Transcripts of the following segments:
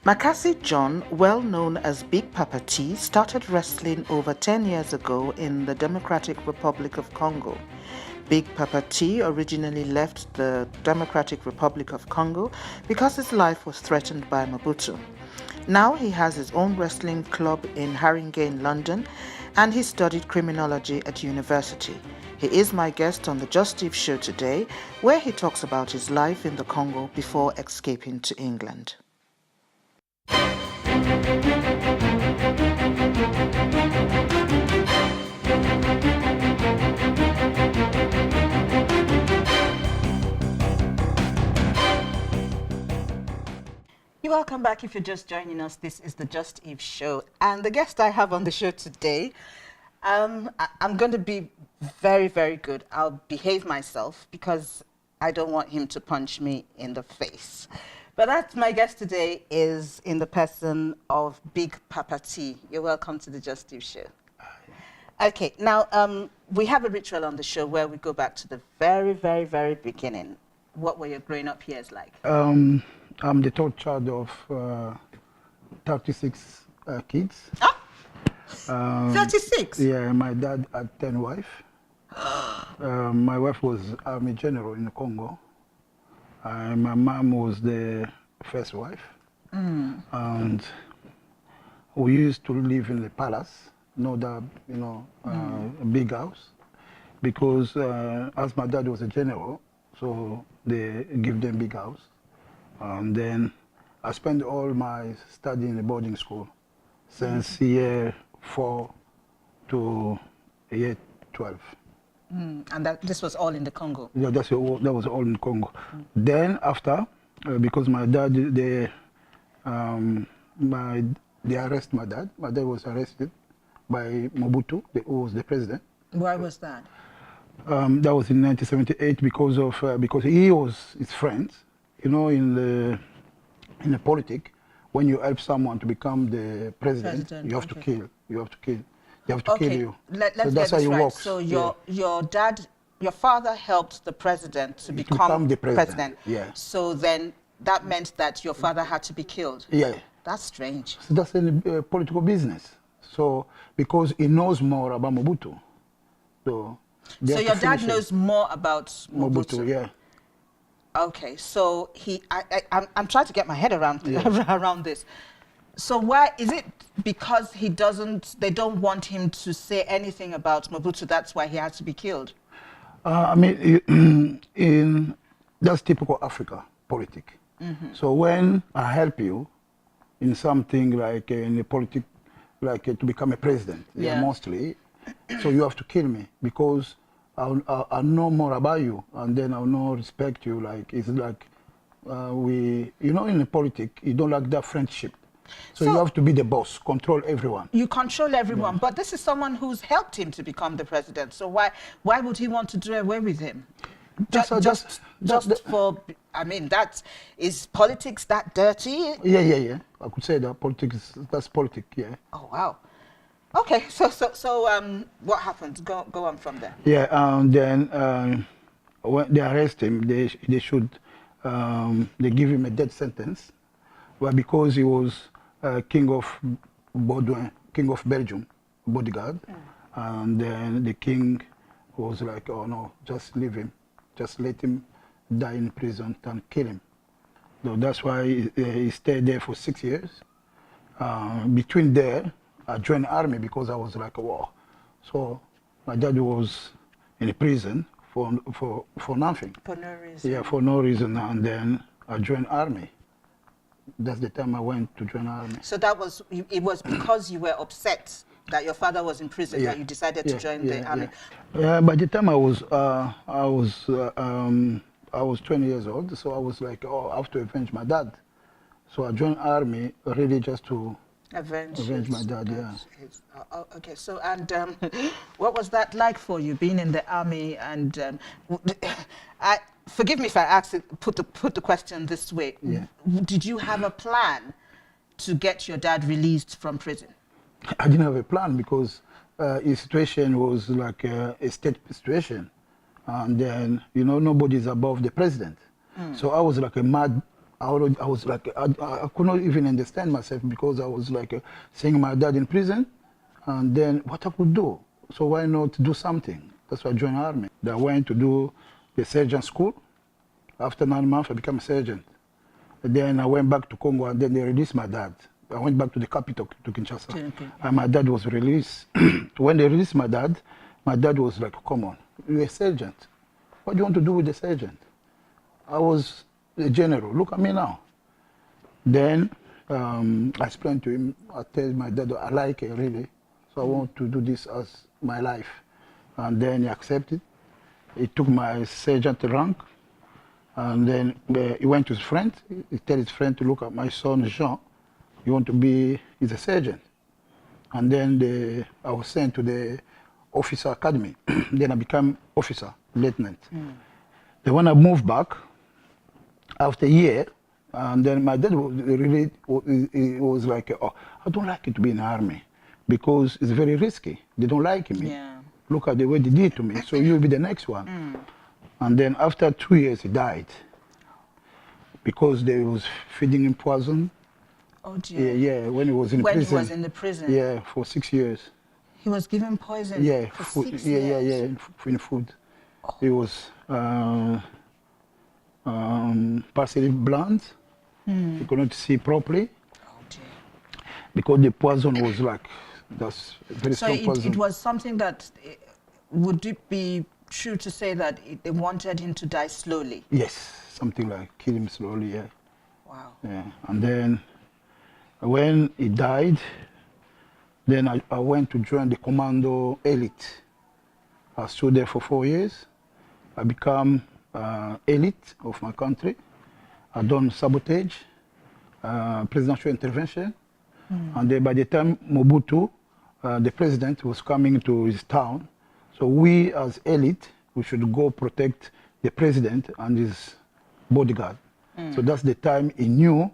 Makasi John, well known as Big Papa T, started wrestling over 10 years ago in the Democratic Republic of Congo. Big Papa T originally left the Democratic Republic of Congo because his life was threatened by Mobutu. Now he has his own wrestling club in Haringey, London, and he studied criminology at university. He is my guest on the Just Steve Show today, where he talks about his life in the Congo before escaping to England. You're welcome back. If you're just joining us, this is the Just Eve Show. And the guest I have on the show today, I'm going to be very, very good. I'll behave myself because I don't want him to punch me in the face. But that's my guest today is in the person of Big Papa T. You're welcome to the Just Eve Show. Okay, now we have a ritual on the show where we go back to the very, very, very beginning. What were your growing up years like? I'm the third child of 36 kids. Ah, 36? Yeah, my dad had 10 wives. My wife was Army General in Congo. My mom was the first wife. And we used to live in the palace, a big house. Because as my dad was a general, so they give them big house. And then I spent all my study in the boarding school since year 4 to year 12. And this was all in the Congo? Yeah, that was all in Congo. Then after, because my dad, they arrested my dad. My dad was arrested by Mobutu, who was the president. Why was that? That was in 1978 because he was his friend. You know, in the politics, when you help someone to become the president, you have to kill. You have to kill. They have to kill you. Let's so get that's how this it right. works. So your father helped the president to become the president. Yeah. So then that meant that your father had to be killed. Yeah. That's strange. So that's in political business. So because he knows more about Mobutu. So your dad knows more about Mobutu. Yeah. Okay, so I'm trying to get my head around around this. So why is it because they don't want him to say anything about Mobutu? That's why he had to be killed. I mean, that's typical Africa politics. So when I help you in something like in a politics, like to become a president, mostly, so you have to kill me because I'll know more about you, and then I'll know respect you. Like it's like in the politics, you don't like that friendship. So you have to be the boss, control everyone. You control everyone, but this is someone who's helped him to become the president. So why would he want to do away with him? Just for, I mean, is politics that dirty? Yeah. I could say that that's politics, yeah. Oh, wow. Okay, so what happened? Go on from there. Yeah, and then when they arrest him, they give him a death sentence, well, because he was king of Baudouin, king of Belgium, bodyguard, and then the king was like, oh no, just leave him, just let him die in prison and kill him. So that's why he stayed there for 6 years. Between there, I joined the army because I was like, wow. So my dad was in prison for nothing. For no reason. Yeah, for no reason. And then I joined army. That's the time I went to join army. So it was because you were upset that your father was in prison that you decided to join the army. Yeah, by the time I was 20 years old, so I was like, oh, I have to avenge my dad. So I joined army really just to avenge my dad, okay, so and what was that like for you, being in the army? And forgive me if I ask it, put the question this way. Yeah. Did you have a plan to get your dad released from prison? I didn't have a plan because his situation was like a state situation. And then, nobody's above the president. So I was like a mad I was like, I could not even understand myself because I was like seeing my dad in prison, and then what I could do. So why not do something? That's why I joined the army. I went to do the sergeant school. After 9 months, I became a sergeant. And then I went back to Congo, and then they released my dad. I went back to the capital, to Kinshasa, Okay. and my dad was released. When they released my dad was like, come on, you're a sergeant. What do you want to do with the sergeant? I was a general. Look at me now. Then I explained to him, I tell my dad, I like it really, so I want to do this as my life. And then he accepted. He took my sergeant rank, and then he went to his friend. He tell his friend to look at my son Jean. You want to be, he's a sergeant. And then I was sent to the officer academy. Then I became officer, lieutenant. Then when I moved back, after a year, and then my dad was really, he was like, oh, I don't like it to be in the army because it's very risky. They don't like me. Yeah. Look at the way they did to me. So you'll be the next one. And then after 2 years, he died because they was feeding him poison. Oh dear. Yeah, when he was in When prison. he was in the prison. Yeah, for 6 years. He was given poison. Yeah, for food, 6 yeah, years. in food. It was partially blind. He could not see properly Oh dear. because the poison was like, that's very So strong poison. it was something that, would it be true to say that they wanted him to die slowly? Yes, something like kill him slowly, yeah. Wow. Yeah, and then when he died, then I went to join the commando elite. I stood there for 4 years. I became elite of my country. I done sabotage, presidential intervention. And then by the time Mobutu, the president, was coming to his town, so we as elite, we should go protect the president and his bodyguard. So that's the time he knew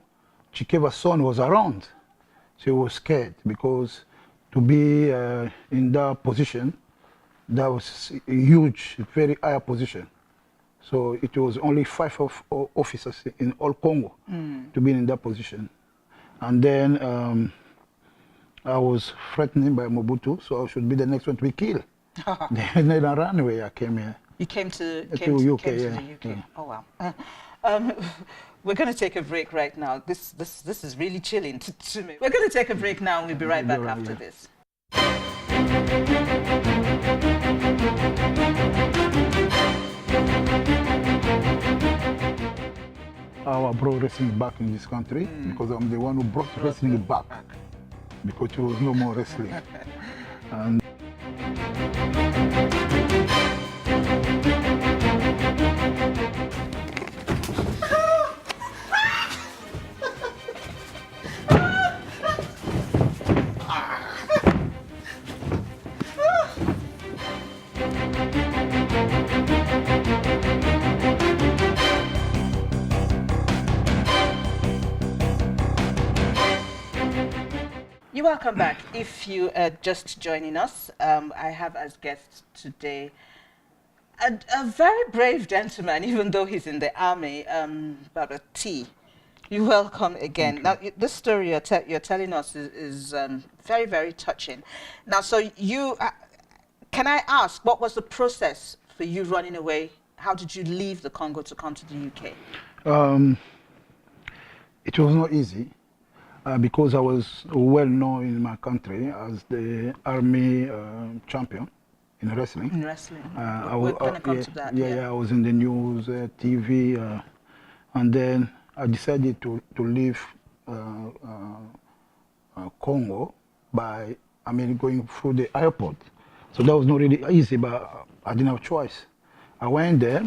Chikeva's son was around. So he was scared because to be in that position, that was a huge, very high position. So it was only 5 officers in all Congo to be in that position. And then I was threatened by Mobutu, so I should be the next one to be killed. Then I ran away, I came here. You came to UK, came to yeah, the UK. yeah. Oh wow. We're going to take a break right now. This is really chilling to me. We're going to take a break now, and we'll be right back You're right, after yeah. this. I brought wrestling back in this country because I'm the one who brought wrestling back because there was no more wrestling. And You're welcome back. If you are just joining us, I have as guest today a very brave gentleman, even though he's in the army, Baba T. You're welcome again. Now, this story you're telling us is very, very touching. Now, so you, can I ask, what was the process for you running away? How did you leave the Congo to come to the UK? it was not easy because I was well known in my country as the army champion in wrestling. In wrestling. We're going to come to that. Yeah, I was in the news, TV, and then I decided to leave Congo by, going through the airport. So that was not really easy, but I didn't have a choice. I went there,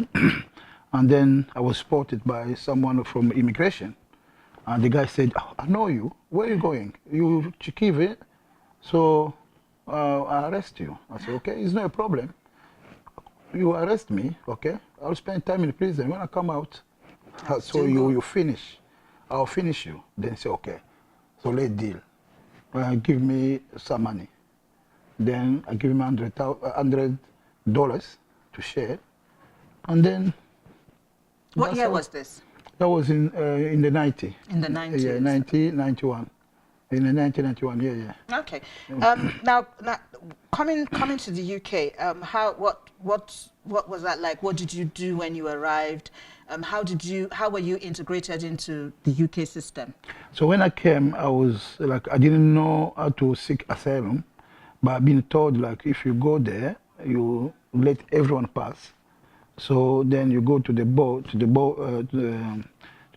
and then I was spotted by someone from immigration. And the guy said, oh, I know you. Where are you going? You Chikive? So I arrest you. I said, okay, it's not a problem. You arrest me, okay? I'll spend time in prison. When I come out, so you finish. I'll finish you. Then say, okay. So let's deal. Give me some money. Then I give him $100 to share. And then... What year was this? That was in the 90. In the 90s? Yeah, 91. In the 1991, yeah, yeah. Okay. Now, coming to the UK, what was that like? What did you do when you arrived? How were you integrated into the UK system? So when I came, I was like, I didn't know how to seek asylum, but I've been told like if you go there, you let everyone pass. So then you go to the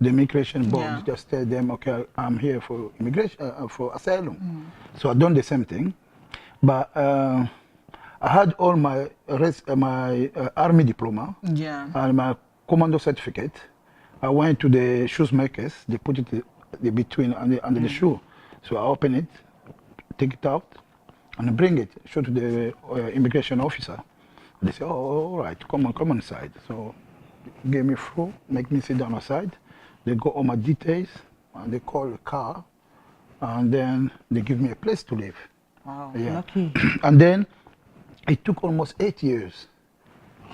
immigration board, Yeah. just tell them, okay, I'm here for immigration, for asylum. So I've done the same thing, but I had all my army diploma Yeah. and my commando certificate. I went to the shoemakers, they put it between under the shoe. So I open it, take it out, and bring it, show to the immigration officer. They say, oh, all right, come on inside. So gave me through, make me sit down aside. They got all my details, and they call a car, and then they give me a place to live. Wow, Yeah. lucky. And then it took almost 8 years.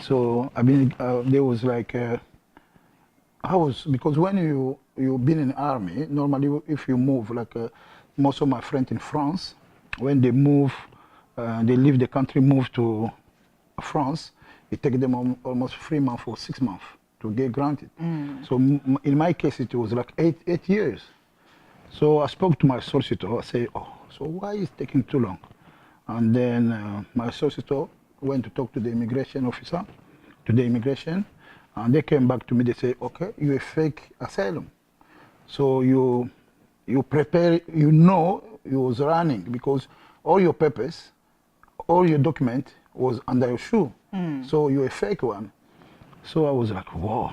So I mean, there was like, because when you've been in the army, normally if you move, like most of my friends in France, when they move, they leave the country, move to France, it takes them almost 3 months or 6 months to get granted. So in my case, it was like 8 years. So I spoke to my solicitor. I say, oh, so why is it taking too long? And then my solicitor went to talk to the immigration officer, to the immigration, and they came back to me. They say, okay, you a fake asylum. So you prepare, you was running because all your papers, all your document was under your shoe. So you're a fake one. So I was like, whoa.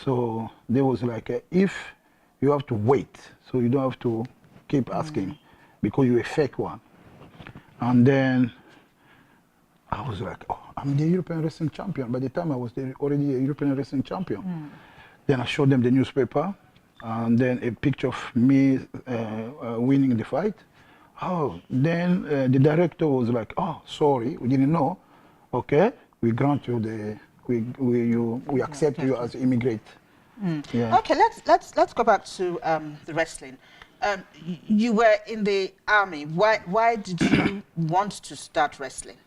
So there was like, if you have to wait, so you don't have to keep asking because you're a fake one. And then I was like, oh, I'm the European wrestling champion. By the time I was already a European wrestling champion. Then I showed them the newspaper and then a picture of me winning the fight. Oh, then the director was like, oh, sorry, we didn't know. Okay, we grant you we accept you as immigrant. Yeah. Okay, let's go back to the wrestling. You were in the army. Why did you want to start wrestling?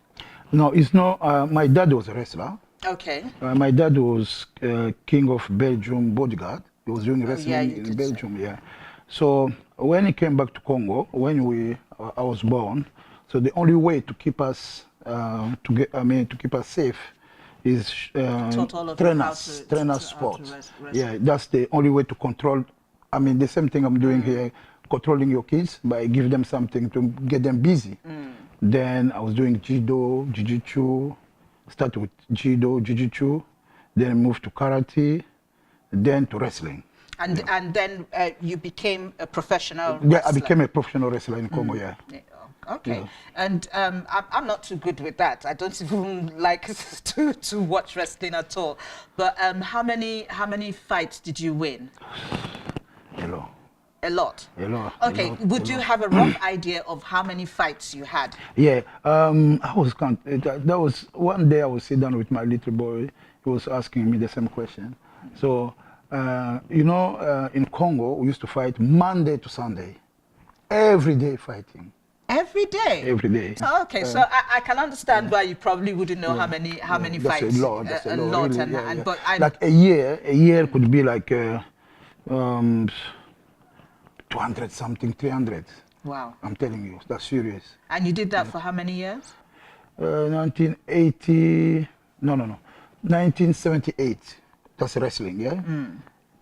No, it's not. My dad was a wrestler. Okay. My dad was King of Belgium bodyguard. He was doing wrestling you in did Belgium. Yeah. So when he came back to Congo, when I was born, so the only way to keep us to keep us safe is train us sports. Yeah, that's the only way to control. I mean, the same thing I'm doing here, controlling your kids by giving them something to get them busy. Then I was doing judo, jiu-jitsu, started with judo, jiu-jitsu, then moved to karate, then to wrestling. And then you became a professional wrestler. Yeah, I became a professional wrestler in Congo, yeah. Okay. Yeah. And I'm not too good with that. I don't even like to watch wrestling at all. But how many fights did you win? Hello. A lot. A lot. Okay. Would you have a rough idea of how many fights you had? Yeah. I was that was one day I was sitting down with my little boy. He was asking me the same question. So in Congo we used to fight Monday to Sunday, every day fighting. Every day? Every day. Oh, okay, so I can understand why you probably wouldn't know how many that's fights. A lot. That's a lot. Really, But like a year could be like 200 something, 300. Wow. I'm telling you, that's serious. And you did that for how many years? 1978. That's wrestling, yeah?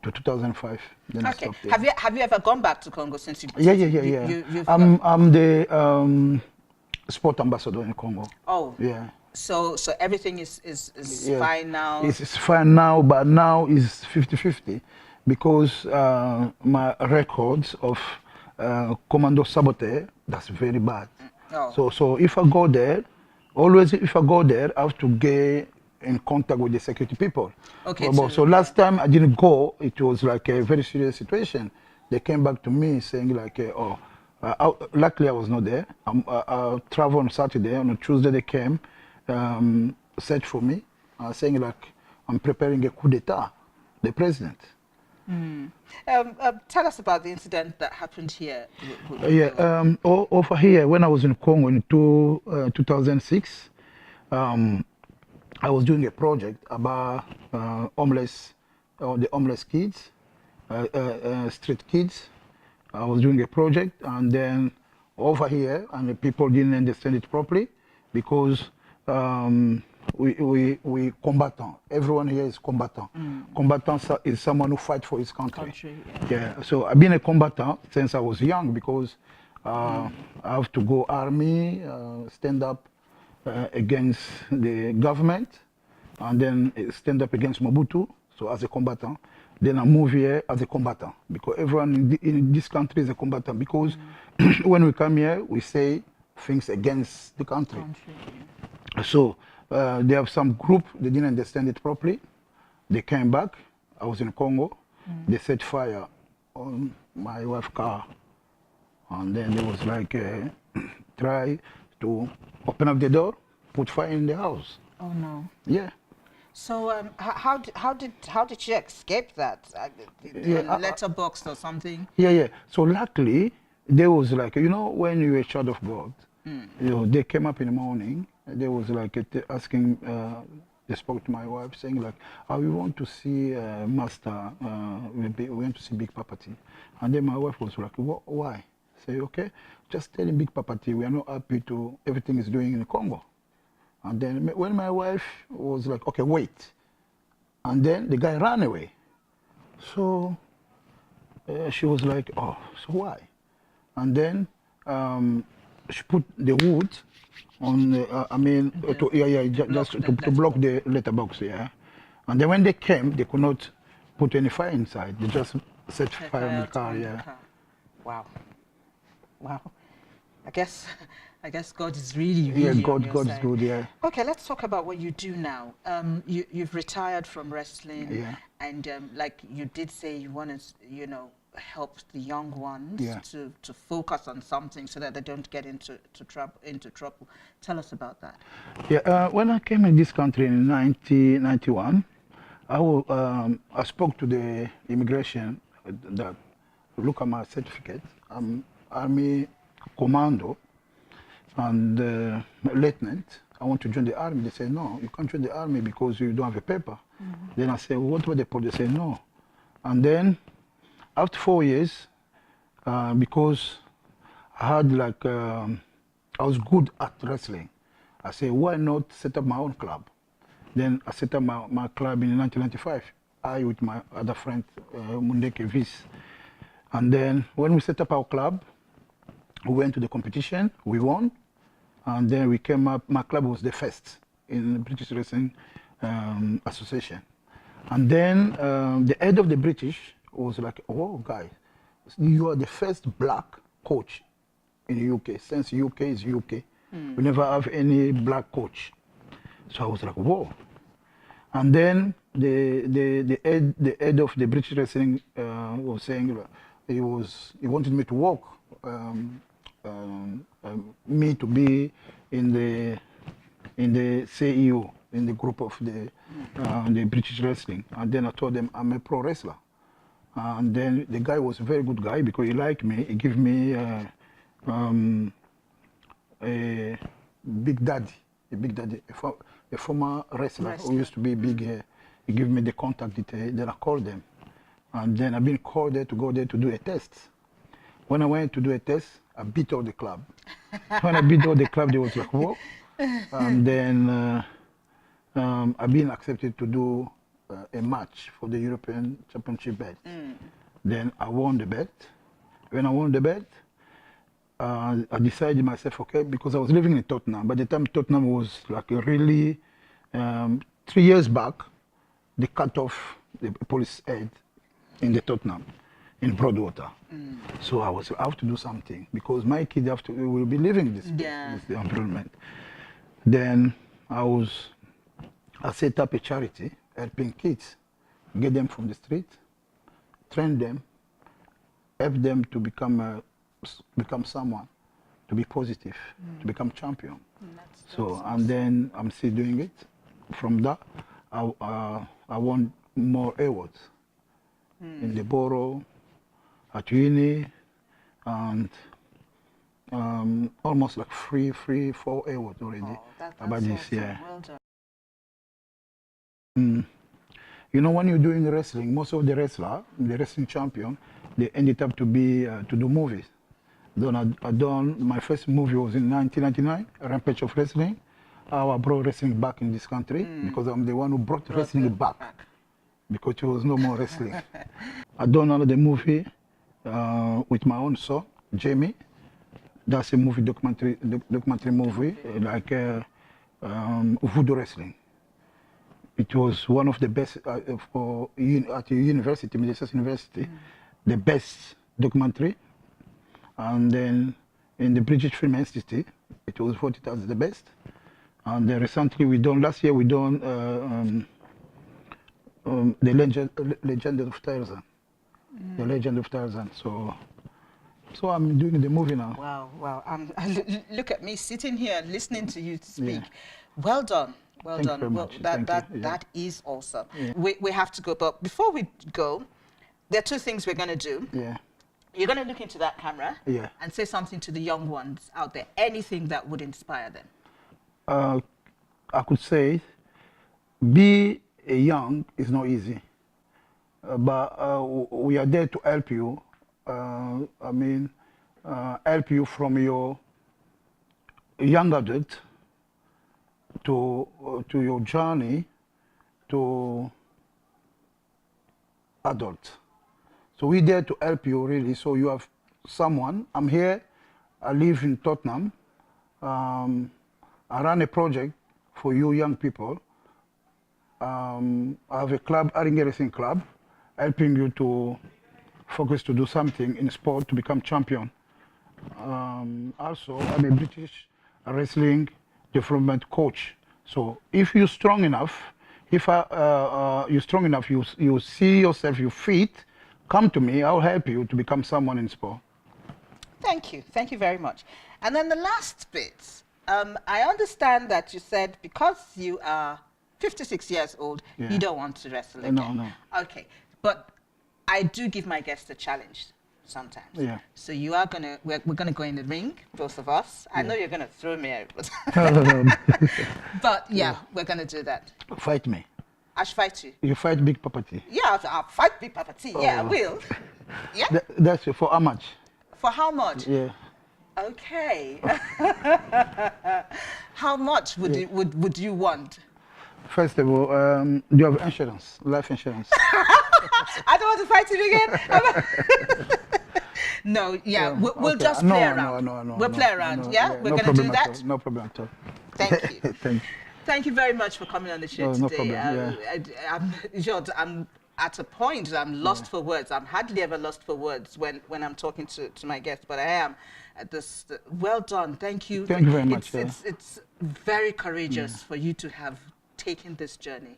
To 2005. Then I Okay. stopped there. Have you ever gone back to Congo since you? Yeah. I'm the sport ambassador in Congo. Oh. Yeah. So everything is fine now. It's fine now, but now it's 50-50 because my records of commando saboteur, that's very bad. Oh. So if I go there, always if I go there, I have to get in contact with the security people. Okay. So last time I didn't go, it was like a very serious situation. They came back to me saying like, luckily I was not there. I traveled on Saturday. On Tuesday they came, searched for me, saying like, I'm preparing a coup d'etat, the president. Tell us about the incident that happened here. Yeah, over here, when I was in Congo in 2006, um, I was doing a project about homeless, the homeless kids, street kids. I was doing a project, and then over here, and the people didn't understand it properly because we combatant. Everyone here is combatant. Combatant is someone who fights for his country. Yeah. So I've been a combatant since I was young because I have to go army, stand up against the government, and then stand up against Mobutu. So as a combatant, then I move here as a combatant because everyone in this country is a combatant. Because when we come here, we say things against the country. So they have some group, they didn't understand it properly. They came back. I was in Congo. They set fire on my wife's car. And then they was like, try to open up the door, put fire in the house. Oh no. Yeah. So how did she escape that? Letterboxed or something? Yeah. So luckily, there was like, you know, when you're a child of God, you know, they came up in the morning. They was like asking, they spoke to my wife saying like, oh, we want to see Master, we want to see Big Papa T. And then my wife was like, why? Say, okay, just tell him Big Papa T, we are not happy to everything is doing in Congo. And then when my wife was like, okay, wait. And then the guy ran away. So she was like, oh, so why? And then she put the wood on, just to block the letterbox, yeah. And then when they came, they could not put any fire inside. They just set fire in the car, yeah. Wow. Wow. I guess God is really on your God side. is good, yeah. Okay, let's talk about what you do now. You've retired from wrestling, yeah. And like you did say, you want to, you know, help the young ones to focus on something so that they don't get into trouble. Tell us about that. Yeah, when I came in this country in 1991, I spoke to the immigration that look at my certificate. I'm Army Commando and lieutenant. I want to join the army. They say, no, you can't join the army because you don't have a paper. Then I say, what were they put? They say, no. And then after 4 years, because I had like, I was good at wrestling. I say, why not set up my own club? Then I set up my club in 1995. I with my other friend, Mundeke Vis. And then when we set up our club, we went to the competition, we won, and then we came up, my club was the first in the British Wrestling Association. And then the head of the British was like, oh, guy, you are the first black coach in the UK. Since UK is UK, we never have any black coach. So I was like, whoa. And then the head of the British Wrestling was saying he wanted me to work, me to be in the CEO, in the group of the British Wrestling. And then I told them I'm a pro wrestler. And then the guy was a very good guy because he liked me. He gave me a big daddy, a former wrestler who used to be big here. He gave me the contact detail. Then I called them. And then I've been called there to go there to do a test. When I went to do a test, I beat all the club. When I beat all the club, they was like, whoa. And then I've been accepted to do a match for the European Championship belt. Then I won the belt. When I won the belt, I decided myself, okay, because I was living in Tottenham. By the time Tottenham was like a really, 3 years back, they cut off the police head in the Tottenham, in Broadwater. So I have to do something because my kid will be living this environment. Then I set up a charity helping kids, get them from the street, train them, help them to become someone, to be positive, to become champion. And then I'm still doing it. From that, I won more awards. in the borough, at uni, and almost like 4 awards already Oh, that's about this. awesome. Yeah. Well done. You know, when you're doing wrestling, most of the wrestling champion, they ended up to be to do movies. Then I done my first movie was in 1999, Rampage of Wrestling. How I brought wrestling back in this country because I'm the one who brought wrestling back because there was no more wrestling. I done another movie with my own son, Jamie. That's a documentary movie, like voodoo wrestling. It was one of the best at the university, Minnesota University, the best documentary. And then in the British Film Institute, it was voted as the best. And then recently last year we done the Legend of Tarzan. The Legend of Tarzan. So I'm doing the movie now. Wow, wow. Look at me sitting here listening to you speak. Well done. Well Thank done. you very Well, much. that is awesome. Yeah. We have to go, but before we go, there are two things we're going to do. Yeah. You're going to look into that camera and say something to the young ones out there, anything that would inspire them. I could say, be a young is not easy, but we are there to help you. Help you from your young adult to your journey to adult. So we're there to help you really. So you have someone. I'm here. I live in Tottenham. I run a project for you young people. I have a club, Haringey Racing Club, helping you to focus to do something in sport to become champion. Also, I'm a British wrestling development coach. So if you're strong enough, you're strong enough, you see yourself, you fit, come to me, I'll help you to become someone in sport. Thank you. Thank you very much. And then the last bit, I understand that you said because you are 56 years old, you don't want to wrestle again. No. Okay. But I do give my guests a challenge sometimes. Yeah. So you are we're gonna go in the ring, both of us. I know you're gonna throw me out, but we're gonna do that. Fight me. I should fight you. You fight Big Papa T. Yeah, I'll fight Big Papa T. Yeah, I will. Yeah. That's for how much? For how much? Yeah. Okay. How much would you want? First of all, do you have insurance, life insurance? I don't want to fight you again. No, we'll just play around. No, we'll play around, We're no going to do that? No problem at all. Thank you. Thank you. Thank you very much for coming on the show No today. problem, I'm at a point, I'm lost for words. I'm hardly ever lost for words when I'm talking to my guests, but I am at this. Well done. Thank you. Thank you very much. It's very courageous for you to have taken this journey.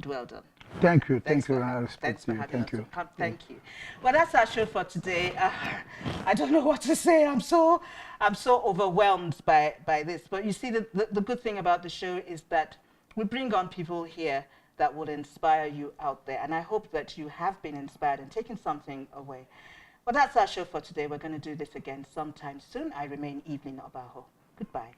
Well done. Thank you. Thanks Thank you. for I respect you. Thank you. Thank you. Well, that's our show for today. I don't know what to say. I'm so overwhelmed by this. But you see, the good thing about the show is that we bring on people here that will inspire you out there. And I hope that you have been inspired and taken something away. Well, that's our show for today. We're going to do this again sometime soon. I remain Evelyn Obaho. Goodbye.